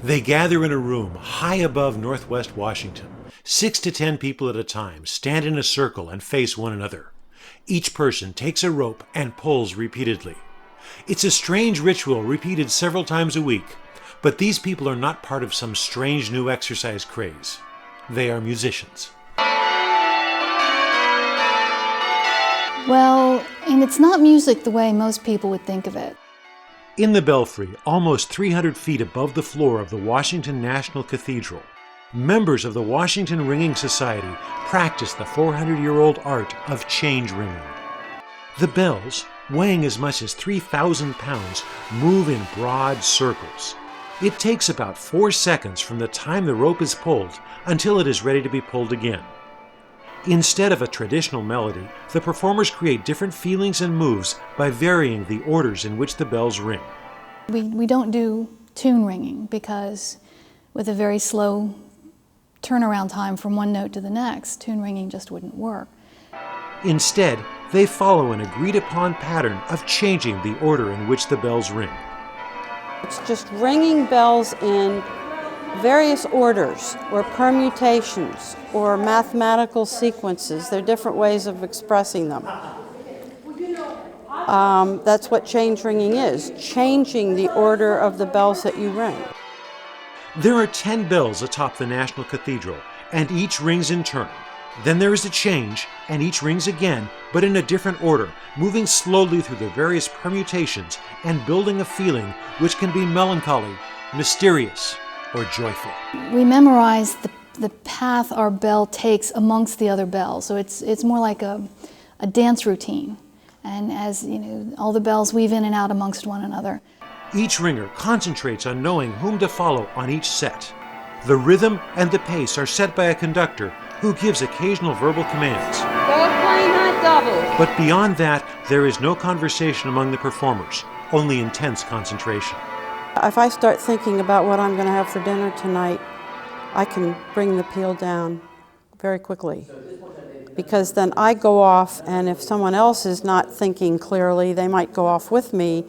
They gather in a room high above Northwest Washington. 6 to 10 people at a time stand in a circle and face one another. Each person takes a rope and pulls repeatedly. It's a strange ritual repeated several times a week, but these people are not part of some strange new exercise craze. They are musicians. Well, and it's not music the way most people would think of it. In the belfry, almost 300 feet above the floor of the Washington National Cathedral, members of the Washington Ringing Society practice the 400-year-old art of change ringing. The bells, weighing as much as 3,000 pounds, move in broad circles. It takes about 4 seconds from the time the rope is pulled until it is ready to be pulled again. Instead of a traditional melody, the performers create different feelings and moves by varying the orders in which the bells ring. We don't do tune ringing because with a very slow turnaround time from one note to the next, tune ringing just wouldn't work. Instead, they follow an agreed-upon pattern of changing the order in which the bells ring. It's just ringing bells in various orders or permutations or mathematical sequences. There are different ways of expressing them. That's what change ringing is, changing the order of the bells that you ring. There are 10 bells atop the National Cathedral, and each rings in turn. Then there is a change, and each rings again, but in a different order, moving slowly through the various permutations and building a feeling which can be melancholy, mysterious, or joyful. We memorize the path our bell takes amongst the other bells, so it's more like a dance routine. And as you know, all the bells weave in and out amongst one another. Each ringer concentrates on knowing whom to follow on each set. The rhythm and the pace are set by a conductor who gives occasional verbal commands. Go play not doubles. But beyond that, there is no conversation among the performers, only intense concentration. If I start thinking about what I'm going to have for dinner tonight, I can bring the peel down very quickly. Because then I go off, and if someone else is not thinking clearly, they might go off with me,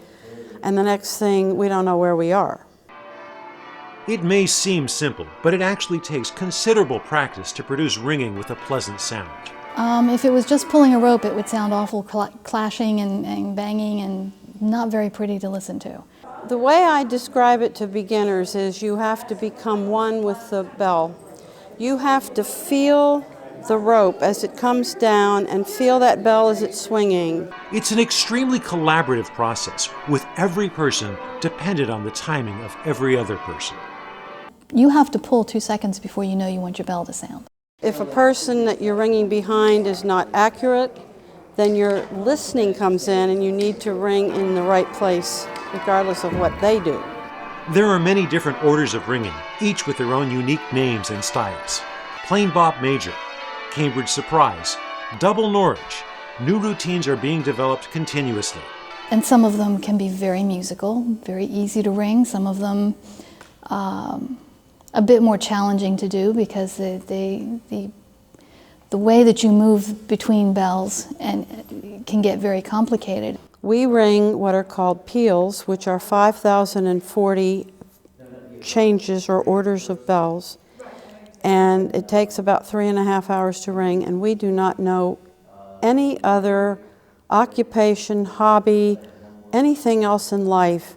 and the next thing, we don't know where we are. It may seem simple, but it actually takes considerable practice to produce ringing with a pleasant sound. If it was just pulling a rope, it would sound awful clashing and banging and not very pretty to listen to. The way I describe it to beginners is you have to become one with the bell. You have to feel the rope as it comes down and feel that bell as it's swinging. It's an extremely collaborative process, with every person dependent on the timing of every other person. You have to pull 2 seconds before you know you want your bell to sound. If a person that you're ringing behind is not accurate, then your listening comes in and you need to ring in the right place, regardless of what they do. There are many different orders of ringing, each with their own unique names and styles. Plain bop major, Cambridge surprise, double Norwich. New routines are being developed continuously. And some of them can be very musical, very easy to ring. Some of them a bit more challenging to do because the way that you move between bells and can get very complicated. We ring what are called peals, which are 5,040 changes or orders of bells. And it takes about 3.5 hours to ring, and we do not know any other occupation, hobby, anything else in life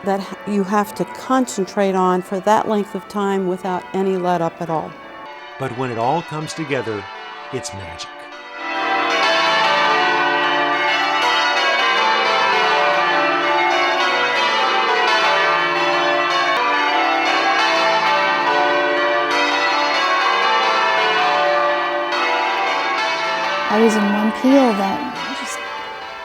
that you have to concentrate on for that length of time without any let up at all. But when it all comes together, it's magic. I was in one peal that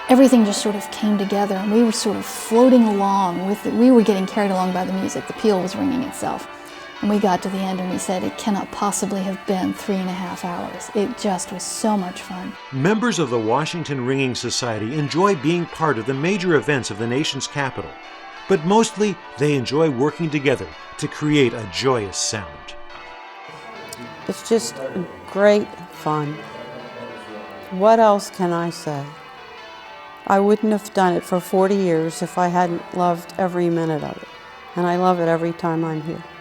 everything just sort of came together, and we were sort of floating along with it. We were getting carried along by the music. The peal was ringing itself. And we got to the end and we said, it cannot possibly have been 3.5 hours. It just was so much fun. Members of the Washington Ringing Society enjoy being part of the major events of the nation's capital, but mostly they enjoy working together to create a joyous sound. It's just great fun. What else can I say? I wouldn't have done it for 40 years if I hadn't loved every minute of it. and I love it every time I'm here.